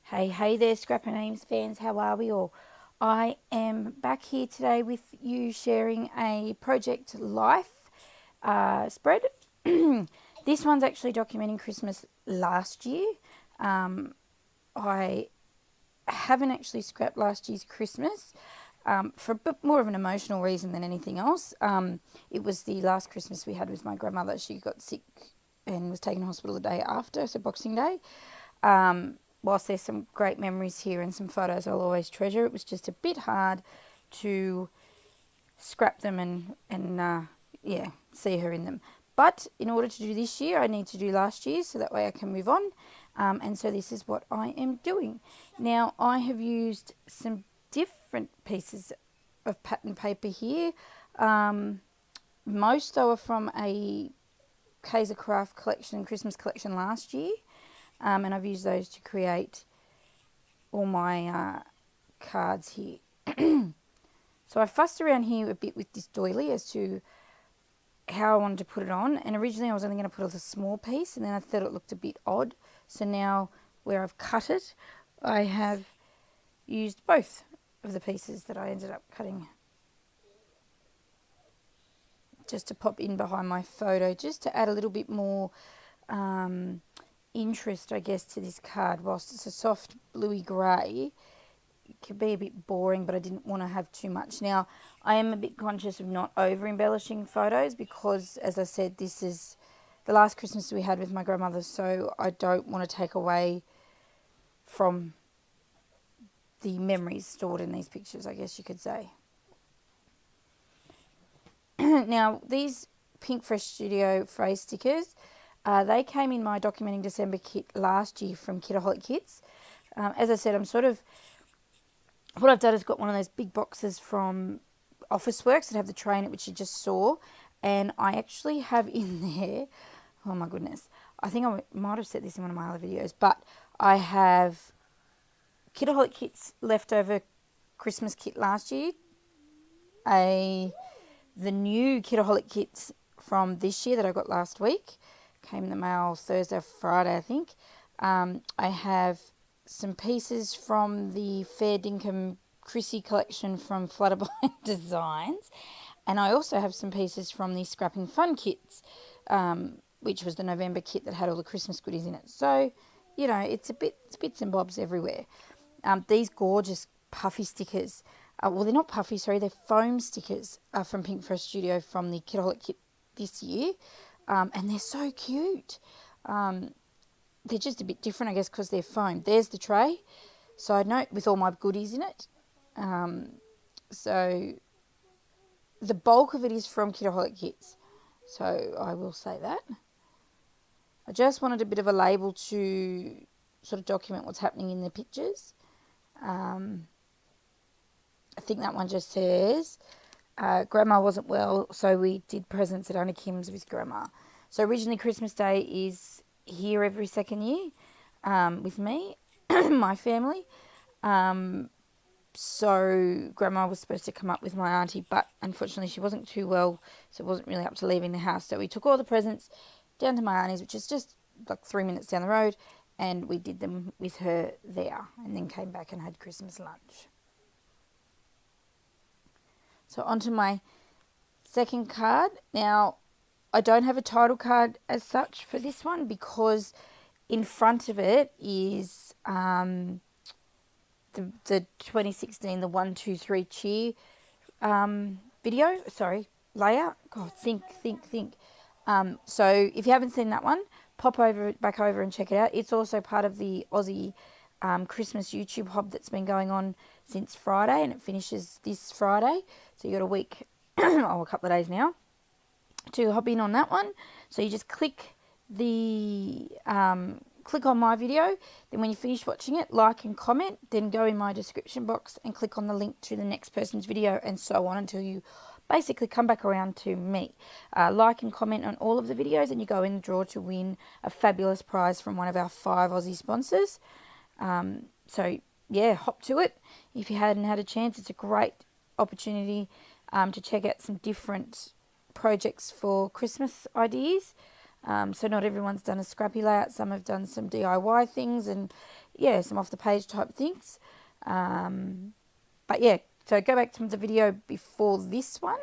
Hey there, Scrapper Names fans, how are we all? I am back here today with you sharing a Project Life spread. This one's actually documenting Christmas last year. I haven't actually scrapped last year's Christmas for a bit more of an emotional reason than anything else. It was the last Christmas we had with my grandmother. She got sick and was taken to hospital the day after, so Boxing Day. Whilst there's some great memories here and some photos I'll always treasure, it was just a bit hard to scrap them and see her in them. But in order to do this year, I need to do last year so that way I can move on. And so this is what I am doing. Now, I have used some different pieces of pattern paper here. Most, though, are from a Kaiser Craft collection, Christmas collection last year. And I've used those to create all my cards here. So I fussed around here a bit with this doily as to how I wanted to put it on. And originally I was only going to put a small piece, and then I thought it looked a bit odd. So now where I've cut it, I have used both of the pieces that I ended up cutting just to pop in behind my photo, just to add a little bit more interest, I guess, to this card. Whilst it's a soft bluey grey, it could be a bit boring, but I didn't want to have too much. Now, I am a bit conscious of not over embellishing photos because, as I said, this is the last Christmas we had with my grandmother, so I don't want to take away from the memories stored in these pictures, I guess you could say. Now, these Pink Fresh Studio phrase stickers, they came in my Documenting December kit last year from Kitaholic Kits. As I said, what I've done is got one of those big boxes from Officeworks that have the tray in it, which you just saw. And I actually have in there, oh my goodness, I think I might have said this in one of my other videos, but I have Kitaholic Kits leftover Christmas kit last year, the new Kitaholic Kits from this year that I got last week, came in the mail Thursday, Friday, I think. I have some pieces from the Fair Dinkum Chrissy collection from Flutterby Designs. And I also have some pieces from the Scrapping Fun kits, which was the November kit that had all the Christmas goodies in it. So, you know, it's bits and bobs everywhere. These gorgeous puffy stickers, well, they're not puffy, sorry, they're foam stickers from Pink Fresh Studio from the Kitaholic kit this year. And they're so cute. They're just a bit different, I guess, because they're foam. There's the tray, side note, with all my goodies in it. So the bulk of it is from Kitaholic Kits. So I will say that. I just wanted a bit of a label to sort of document what's happening in the pictures. I think that one just says, Grandma wasn't well, so we did presents at Auntie Kim's with Grandma. So originally Christmas Day is here every second year with me, my family. So Grandma was supposed to come up with my auntie, but unfortunately she wasn't too well, so it wasn't really up to leaving the house. So we took all the presents down to my auntie's, which is just like 3 minutes down the road, and we did them with her there, and then came back and had Christmas lunch. So onto my second card. Now, I don't have a title card as such for this one because in front of it is the 2016, the 1, 2, 3 cheer video. Sorry, layout. God, think. So if you haven't seen that one, pop back over and check it out. It's also part of the Aussie Christmas YouTube hub that's been going on since Friday, and it finishes this Friday. So you got a week, a couple of days now, to hop in on that one. So you just click on my video. Then when you finish watching it, like and comment. Then go in my description box and click on the link to the next person's video, and so on until you basically come back around to me. Like and comment on all of the videos, and you go in the draw to win a fabulous prize from one of our 5 Aussie sponsors. So yeah, hop to it. If you hadn't had a chance, it's a great opportunity to check out some different projects for Christmas ideas. So not everyone's done a scrappy layout. Some have done some DIY things, and yeah, some off the page type things. But yeah, so go back to the video before this one.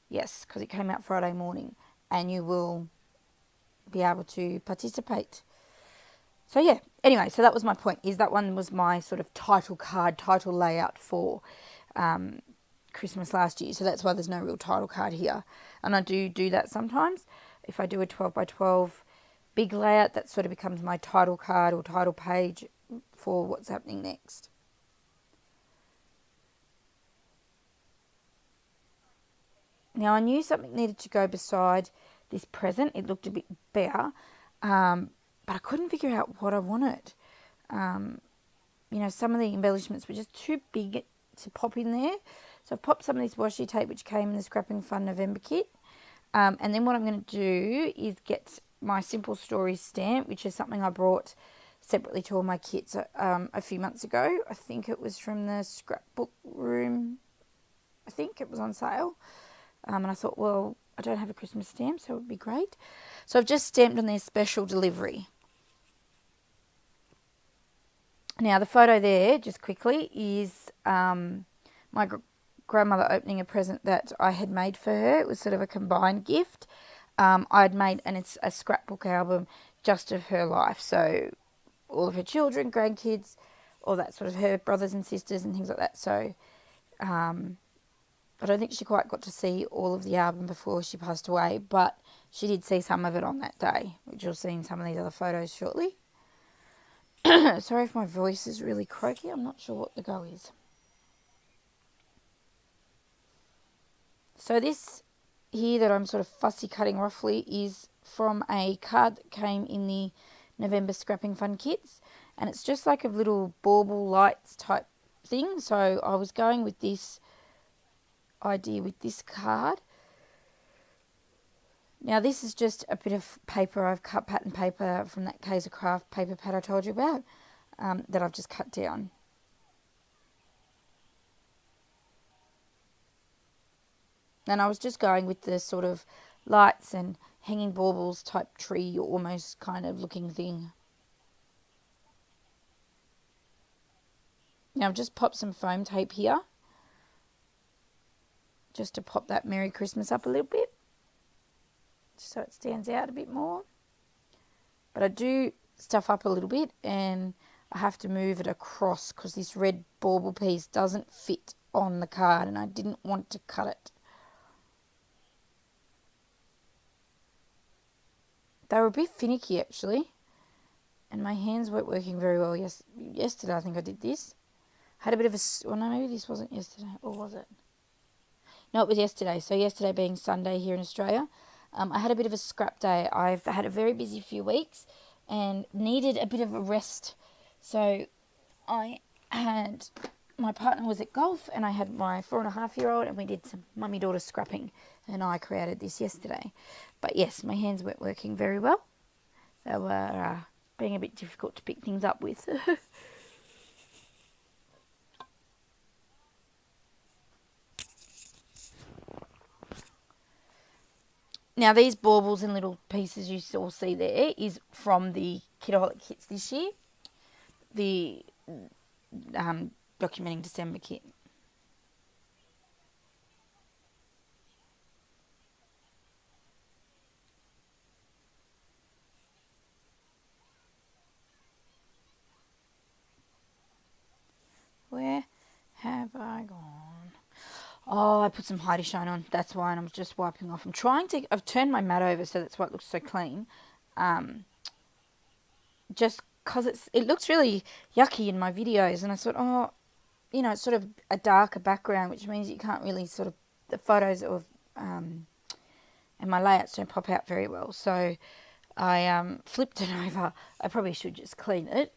Yes, because it came out Friday morning, and you will be able to participate. So yeah, anyway, so that was my point, is that one was my sort of title card, title layout for Christmas last year. So that's why there's no real title card here. And I do that sometimes. If I do a 12 by 12 big layout, that sort of becomes my title card or title page for what's happening next. Now I knew something needed to go beside this present. It looked a bit bare, but I couldn't figure out what I wanted. You know, some of the embellishments were just too big to pop in there. So I've popped some of this washi tape which came in the Scrapping Fun November kit. And then what I'm going to do is get my Simple Stories stamp, which is something I brought separately to all my kits a few months ago. I think it was from the scrapbook room. I think it was on sale. And I thought, well, I don't have a Christmas stamp, so it would be great. So I've just stamped on their special delivery. Now, the photo there, just quickly, is my grandmother opening a present that I had made for her. It was sort of a combined gift. I'd made, and it's a scrapbook album just of her life. So all of her children, grandkids, all that sort of, her brothers and sisters and things like that. So I don't think she quite got to see all of the album before she passed away, but she did see some of it on that day, which you'll see in some of these other photos shortly. Sorry if my voice is really croaky. I'm not sure what the go is. So this here that I'm sort of fussy cutting roughly is from a card that came in the November Scrapping Fun kits. And it's just like a little bauble lights type thing. So I was going with this idea with this card. Now this is just a bit of paper. I've cut pattern paper from that Kaiser Craft paper pad I told you about, that I've just cut down. And I was just going with the sort of lights and hanging baubles type tree almost kind of looking thing. Now I've just popped some foam tape here, just to pop that Merry Christmas up a little bit, so it stands out a bit more. But I do stuff up a little bit, and I have to move it across because this red bauble piece doesn't fit on the card, and I didn't want to cut it. They were a bit finicky actually, and my hands weren't working very well. Yesterday I think I did this. Had a bit of a, well no, maybe this wasn't yesterday, or was it? No, it was yesterday. So yesterday being Sunday here in Australia, I had a bit of a scrap day. I've had a very busy few weeks and needed a bit of a rest. So I had, my partner was at golf, and I had my 4.5-year-old, and we did some mummy-daughter scrapping, and I created this yesterday. But yes, my hands weren't working very well. They were being a bit difficult to pick things up with. Now, these baubles and little pieces you all see there is from the Kitaholic kits this year. The Documenting December kit. Where have I gone? Oh, I put some Heidi Shine on. That's why, and I'm just wiping off. I've turned my mat over, so that's why it looks so clean. Just because it looks really yucky in my videos, and I thought, oh, you know, it's sort of a darker background, which means you can't really sort of, the photos of, and my layouts don't pop out very well. So I flipped it over. I probably should just clean it,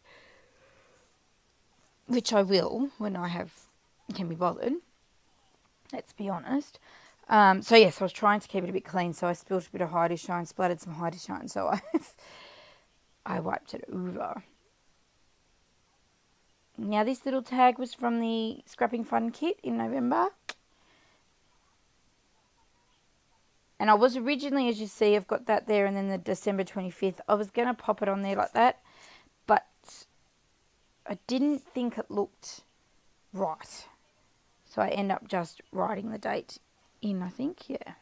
which I will when I can be bothered. Let's be honest. So yes, I was trying to keep it a bit clean, so I spilled a bit of Heidi Shine, splattered some Heidi Shine, so I wiped it over. Now this little tag was from the Scrapping Fun kit in November. And I was originally, as you see, I've got that there, and then the December 25th. I was going to pop it on there like that, but I didn't think it looked right. So I end up just writing the date in, I think, yeah.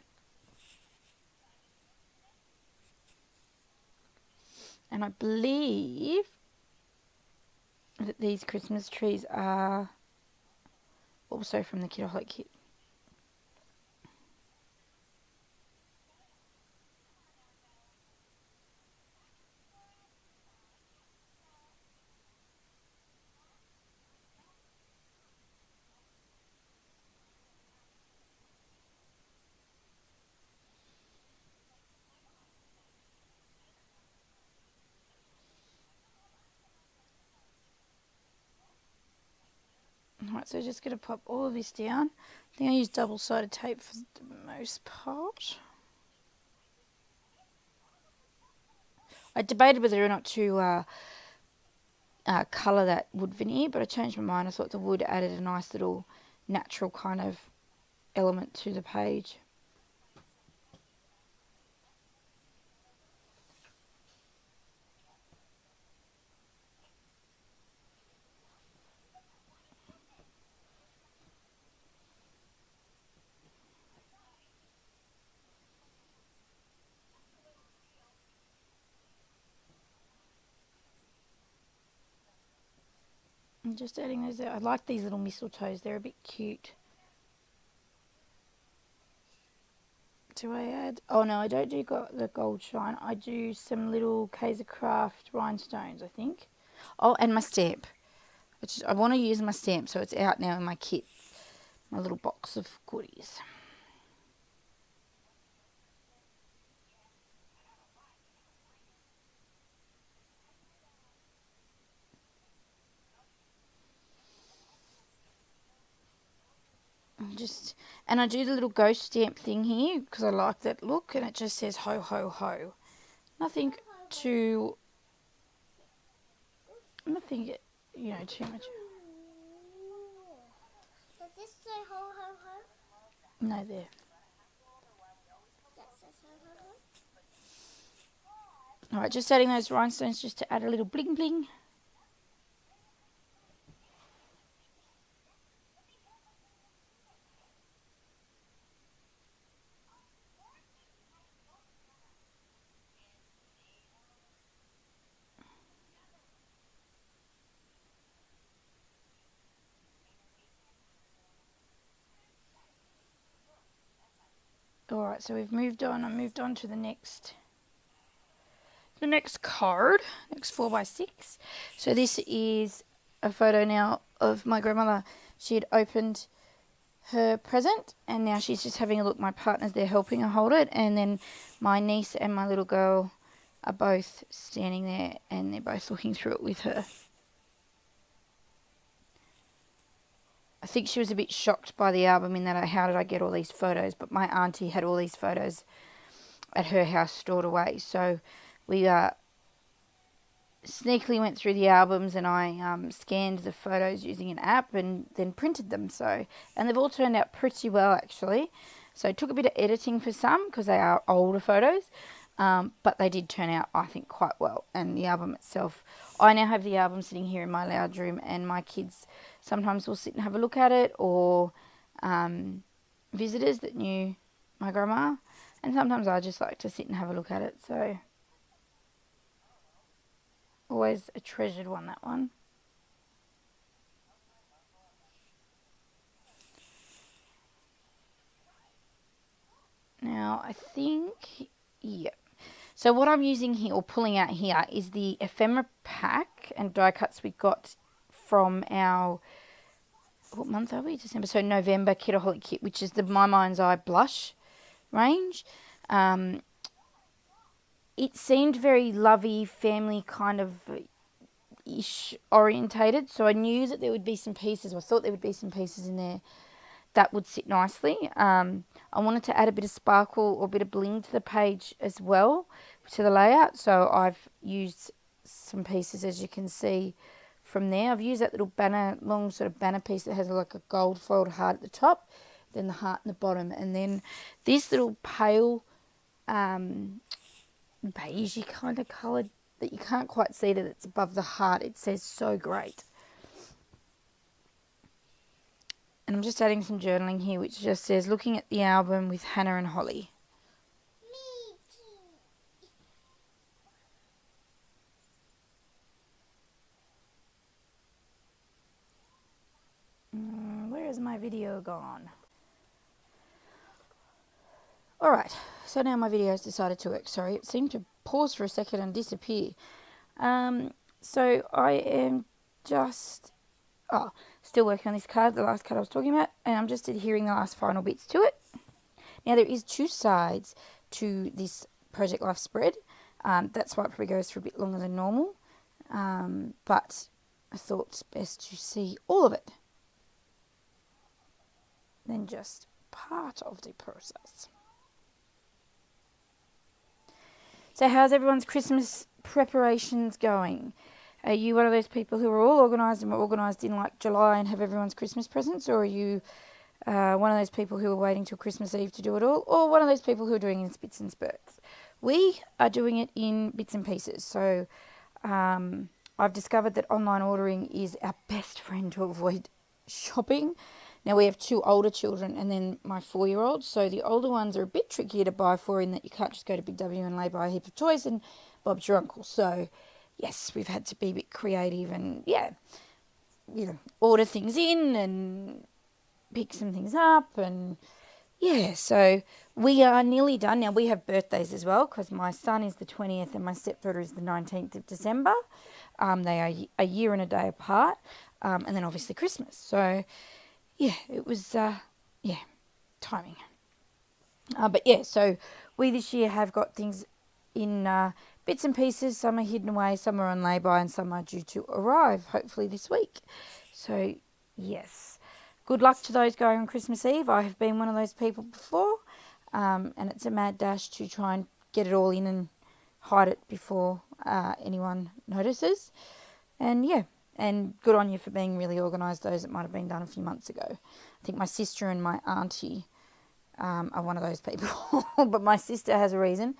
And I believe that these Christmas trees are also from the Kidaholic kit. Alright, so just going to pop all of this down. I think I use double-sided tape for the most part. I debated whether or not to colour that wood veneer, but I changed my mind. I thought the wood added a nice little natural kind of element to the page. I'm just adding those out. I like these little mistletoes. They're a bit cute. Do I add? Oh no, I don't do the gold shine. I do some little Kaiser Craft rhinestones, I think. Oh, and my stamp. I want to use my stamp, so it's out now in my kit. My little box of goodies. And I do the little ghost stamp thing here because I like that look, and it just says ho ho ho. Nothing too, nothing, too much. Does this say ho ho ho? No, there. That says ho ho ho. Alright, just adding those rhinestones just to add a little bling bling. Alright, so we've moved on. I moved on to the next card, next 4x6. So this is a photo now of my grandmother. She had opened her present and now she's just having a look. My partner's there helping her hold it, and then my niece and my little girl are both standing there and they're both looking through it with her. I think she was a bit shocked by the album in that how did I get all these photos, but my auntie had all these photos at her house stored away. So we sneakily went through the albums and I scanned the photos using an app and then printed them. And they've all turned out pretty well actually. So it took a bit of editing for some because they are older photos, but they did turn out, I think, quite well. And the album itself, I now have the album sitting here in my lounge room, and my kids sometimes will sit and have a look at it, or visitors that knew my grandma, and sometimes I just like to sit and have a look at it. So always a treasured one, that one. Now I think, yeah. So what I'm using here, or pulling out here, is the ephemera pack and die cuts we got from our, what month are we? December. So November Kidaholic kit, which is the My Mind's Eye blush range. It seemed very lovey, family kind of ish orientated. So I knew that there would be some pieces, or I thought there would be some pieces in there that would sit nicely. I wanted to add a bit of sparkle or a bit of bling to the page as well, to the layout. So I've used some pieces, as you can see from there. I've used that little banner, long sort of banner piece that has like a gold foiled heart at the top, then the heart in the bottom, and then this little pale beigey kind of colour that you can't quite see that it's above the heart. It says so great. And I'm just adding some journaling here, which just says, looking at the album with Hannah and Holly. Me too. Where has my video gone? Alright, so now my video has decided to work. Sorry, it seemed to pause for a second and disappear. So I am just still working on this card, the last card I was talking about, and I'm just adhering the last final bits to it. Now there is two sides to this Project Life spread. That's why it probably goes for a bit longer than normal. But I thought it's best to see all of it than just part of the process. So how's everyone's Christmas preparations going? Are you one of those people who are all organised and were organised in like July and have everyone's Christmas presents? Or are you one of those people who are waiting till Christmas Eve to do it all? Or one of those people who are doing it in bits and spurts? We are doing it in bits and pieces. So I've discovered that online ordering is our best friend to avoid shopping. Now we have two older children and then my 4-year-old. So the older ones are a bit trickier to buy for in that you can't just go to Big W and lay by a heap of toys and Bob's your uncle. So yes, we've had to be a bit creative and order things in and pick some things up and so we are nearly done. Now we have birthdays as well because my son is the 20th and my stepdaughter is the 19th of December. They are a year and a day apart, and then obviously Christmas. So it was timing. So we this year have got things in bits and pieces. Some are hidden away, some are on lay-by, and some are due to arrive hopefully this week. So yes, good luck to those going on Christmas Eve. I have been one of those people before, and it's a mad dash to try and get it all in and hide it before anyone notices. And good on you for being really organised, those that might have been done a few months ago. I think my sister and my auntie are one of those people. But my sister has a reason.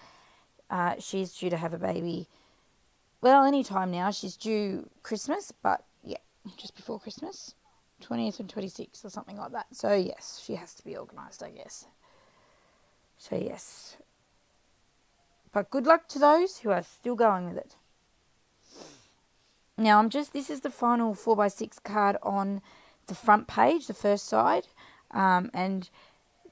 She's due to have a baby, well, any time now. She's due Christmas, but just before Christmas, 20th and 26th or something like that. So yes, she has to be organised, I guess. So yes. But good luck to those who are still going with it. Now this is the final 4x6 card on the front page, the first side. And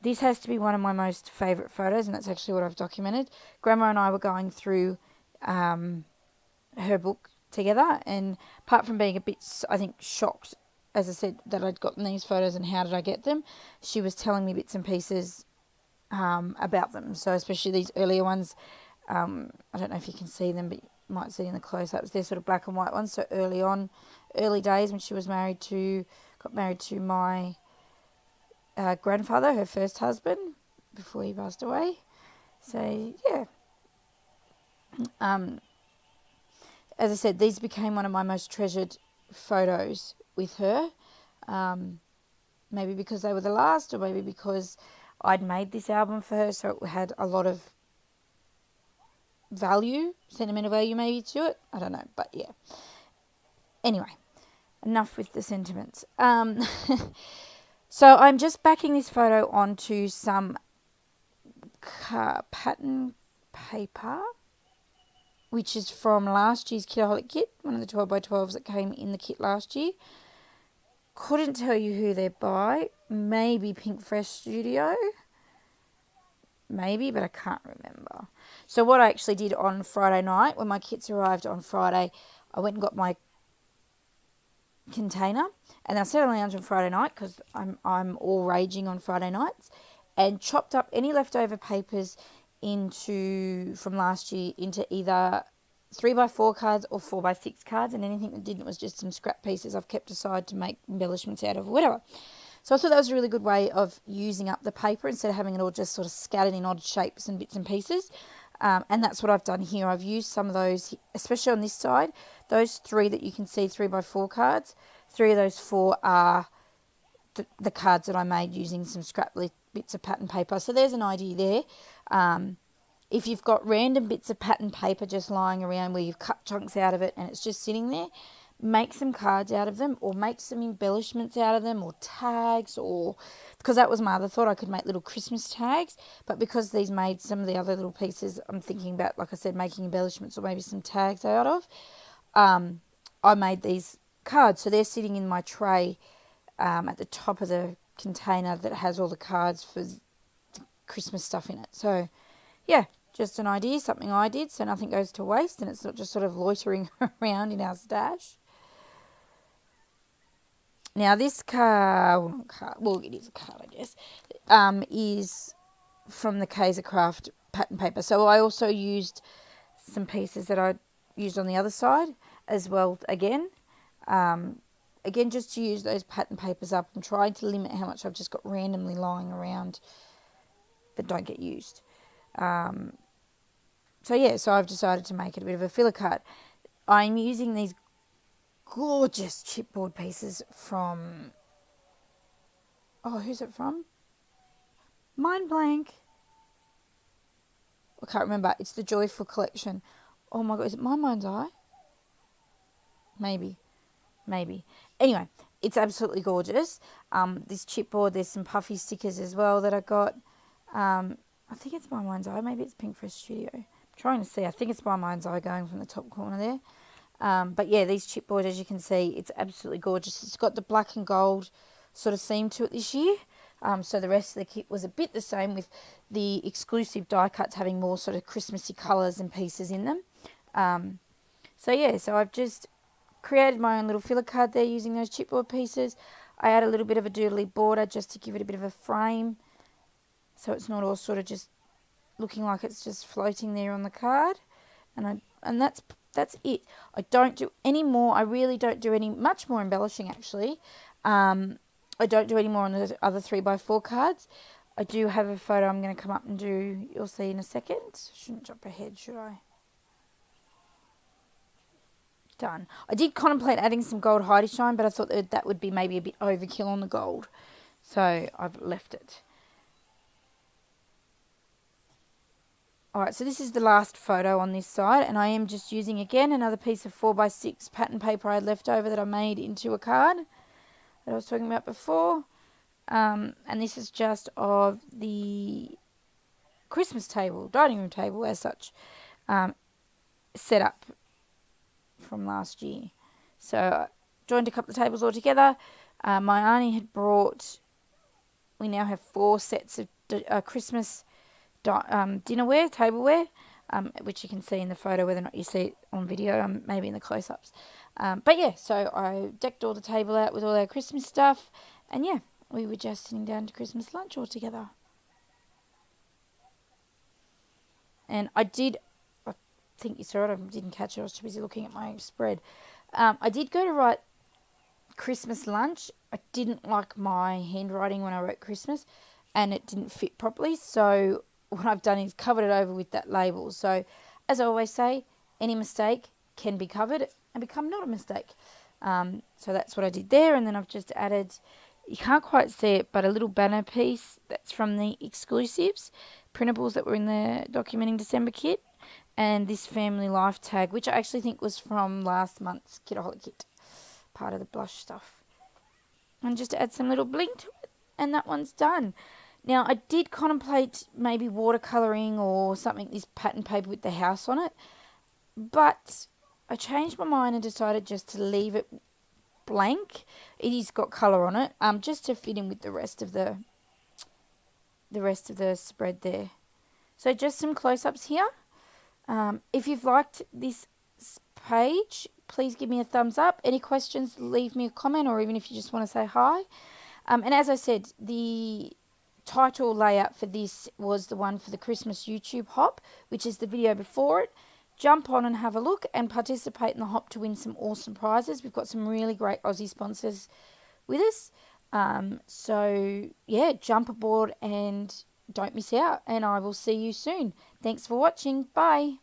this has to be one of my most favourite photos, and that's actually what I've documented. Grandma and I were going through her book together, and apart from being a bit, I think, shocked, as I said, that I'd gotten these photos and how did I get them, she was telling me bits and pieces about them. So especially these earlier ones, I don't know if you can see them, but you might see in the close-ups, they're sort of black and white ones. So early days when she got married to my grandfather, her first husband, before he passed away. So as I said, these became one of my most treasured photos with her. Maybe because they were the last, or maybe because I'd made this album for her, so it had a lot of sentimental value maybe to it. I don't know, but Anyway, enough with the sentiments. So I'm just backing this photo onto some pattern paper, which is from last year's Kitaholic kit, one of the 12x12s that came in the kit last year. Couldn't tell you who they're by. Maybe Pink Fresh Studio. Maybe, but I can't remember. So what I actually did on Friday night, when my kits arrived on Friday, I went and got my container, and I sat on the lounge on Friday night because I'm all raging on Friday nights, and chopped up any leftover papers from last year into either 3x4 cards or 4x6 cards, and anything that didn't was just some scrap pieces I've kept aside to make embellishments out of or whatever. So I thought that was a really good way of using up the paper instead of having it all just sort of scattered in odd shapes and bits and pieces. And that's what I've done here. I've used some of those, especially on this side. Those 3 that you can see, 3x4 cards, 3 of those 4 are the cards that I made using some scrap bits of pattern paper. So there's an idea there. If you've got random bits of pattern paper just lying around where you've cut chunks out of it and it's just sitting there, make some cards out of them or make some embellishments out of them or tags, or because that was my other thought, I could make little Christmas tags, but because these made some of the other little pieces, I'm thinking about, like I said, making embellishments or maybe some tags out of. I made these cards, so they're sitting in my tray at the top of the container that has all the cards for the Christmas stuff in it. So yeah, just an idea, something I did, so nothing goes to waste and it's not just sort of loitering around in our stash. Now this card, well it is a card I guess, is from the Kaiser Craft pattern paper. So I also used some pieces that I used on the other side as well again. Again, just to use those pattern papers up. I'm trying to limit how much I've just got randomly lying around that don't get used. So yeah, so I've decided to make it a bit of a filler card. I'm using these gorgeous chipboard pieces from, oh, who's it from? Mind blank. I can't remember. It's the Joyful Collection. Oh my God, is it My Mind's Eye? Maybe. Anyway, it's absolutely gorgeous. This chipboard, there's some puffy stickers as well that I got. I think it's My Mind's Eye. Maybe it's Pink Fresh Studio. I'm trying to see. I think it's My Mind's Eye going from the top corner there. But yeah, these chipboards, as you can see, it's absolutely gorgeous. It's got the black and gold sort of theme to it this year. So the rest of the kit was a bit the same, with the exclusive die cuts having more sort of Christmassy colours and pieces in them. So yeah, so I've just created my own little filler card there using those chipboard pieces. I add a little bit of a doodly border just to give it a bit of a frame, so it's not all sort of just looking like it's just floating there on the card. And that's it. I don't do any more. I really don't do much more embellishing actually. I don't do any more on the other 3x4 cards. I do have a photo I'm going to come up and do. You'll see in a second. Shouldn't jump ahead, should I? Done. I did contemplate adding some gold Heidi shine, but I thought that would be maybe a bit overkill on the gold, so I've left it. Alright, so this is the last photo on this side, and I am just using again another piece of 4x6 pattern paper I had left over that I made into a card that I was talking about before. And this is just of the Christmas table, dining room table as such, set up from last year. So I joined a couple of tables all together. My auntie had brought, we now have 4 sets of Christmas dinnerware, tableware, which you can see in the photo, whether or not you see it on video, maybe in the close-ups. But yeah, so I decked all the table out with all our Christmas stuff, and yeah, we were just sitting down to Christmas lunch all together. And I think you saw it, I didn't catch it, I was too busy looking at my spread. I did go to write Christmas lunch. I didn't like my handwriting when I wrote Christmas, and it didn't fit properly, so what I've done is covered it over with that label. So as I always say, any mistake can be covered and become not a mistake. So that's what I did there, and then I've just added, you can't quite see it, but a little banner piece that's from the exclusives printables that were in the Documenting December kit, and this family life tag, which I actually think was from last month's Kitaholic kit, part of the blush stuff. And just add some little bling to it, and that one's done. Now, I did contemplate maybe watercolouring or something, this pattern paper with the house on it, but I changed my mind and decided just to leave it blank. It has got colour on it, just to fit in with the rest of the spread there. So just some close-ups here. If you've liked this page, please give me a thumbs up. Any questions, leave me a comment, or even if you just want to say hi. And as I said, the title layout for this was the one for the Christmas YouTube hop, which is the video before it. Jump on and have a look and participate in the hop to win some awesome prizes. We've got some really great Aussie sponsors with us. So yeah, jump aboard and don't miss out, and I will see you soon. Thanks for watching. Bye.